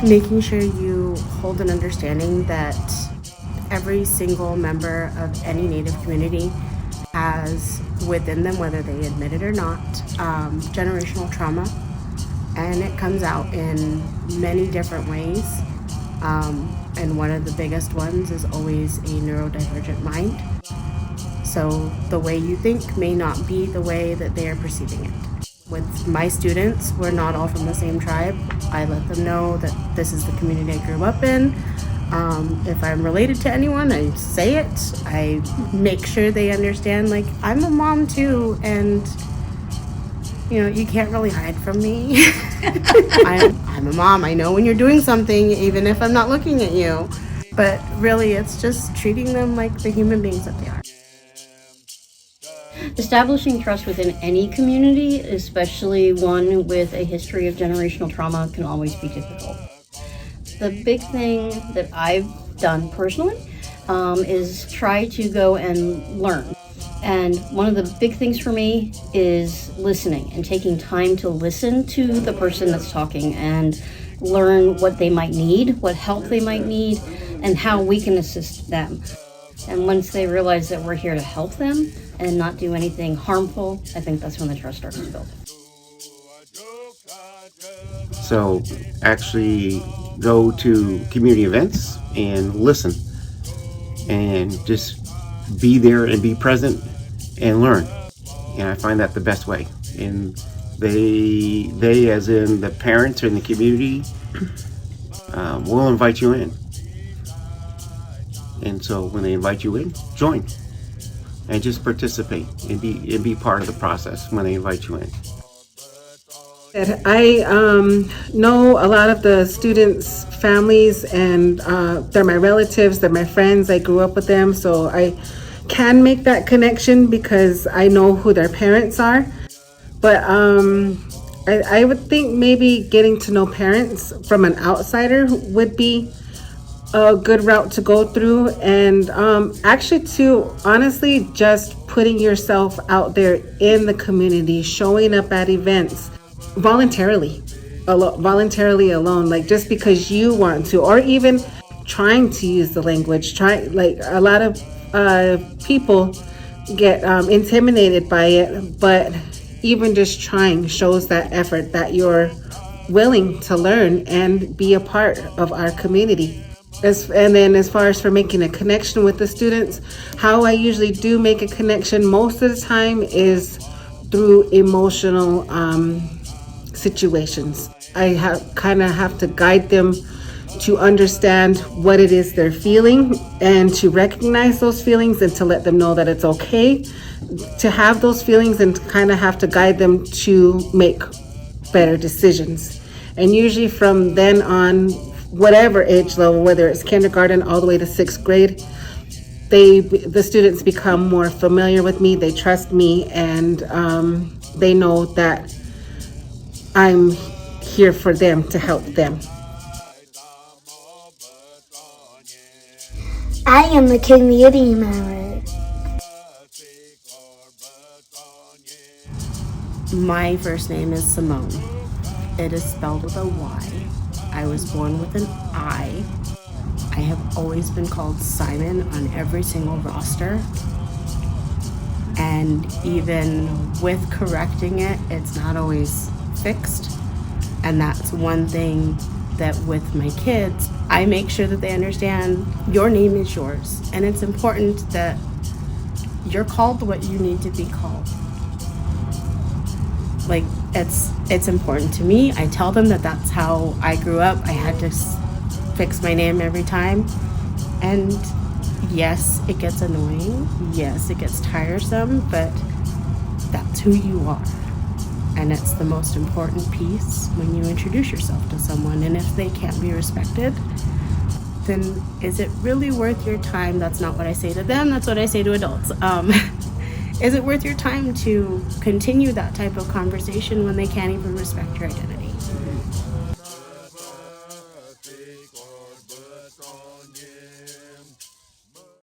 Making sure you hold an understanding that every single member of any Native community has within them, whether they admit it or not, generational trauma, and it comes out in many different ways. And one of the biggest ones is always a neurodivergent mind. So the way you think may not be the way that they are perceiving it. With my students, we're not all from the same tribe. I let them know that this is the community I grew up in. If I'm related to anyone, I say it. I make sure they understand, like, I'm a mom too, and you can't really hide from me. I'm a mom. I know when you're doing something, even if I'm not looking at you. But really, it's just treating them like the human beings that they are. Establishing trust within any community, especially one with a history of generational trauma, can always be difficult. The big thing that I've done personally is try to go and learn. And one of the big things for me is listening and taking time to listen to the person that's talking and learn what they might need, what help they might need, and how we can assist them. And once they realize that we're here to help them and not do anything harmful, I think that's when the trust starts to build. So actually go to community events and listen and just be there and be present and learn. And I find that the best way. And they as in the parents or in the community, will invite you in. And so when they invite you in, join and just participate and be part of the process when they invite you in. I know a lot of the students' families, and they're my relatives, they're my friends, I grew up with them, so I can make that connection because I know who their parents are. But I would think maybe getting to know parents from an outsider would be a good route to go through, and actually too, honestly, just putting yourself out there in the community, showing up at events voluntarily alone, like just because you want to, or even trying to use the language. Like a lot of people get intimidated by it, but even just trying shows that effort that you're willing to learn and be a part of our community. And then as far as for making a connection with the students, how I usually do make a connection most of the time is through emotional situations. I kind of have to guide them to understand what it is they're feeling and to recognize those feelings and to let them know that it's okay to have those feelings, and kind of have to guide them to make better decisions. And usually from then on, whatever age level, whether it's kindergarten all the way to 6th grade, the students become more familiar with me, they trust me, and they know that I'm here for them to help them. I am a community member. My first name is Symone. It is spelled with a Y. I was born with an I. I have always been called Simon on every single roster. And even with correcting it, it's not always fixed. And that's one thing that with my kids, I make sure that they understand your name is yours. And it's important that you're called what you need to be called. Like, it's important to me. I tell them that that's how I grew up. I had to fix my name every time. And yes, it gets annoying. Yes, it gets tiresome, but that's who you are. And it's the most important piece when you introduce yourself to someone. And if they can't be respected, then is it really worth your time? That's not what I say to them. That's what I say to adults. Is it worth your time to continue that type of conversation when they can't even respect your identity?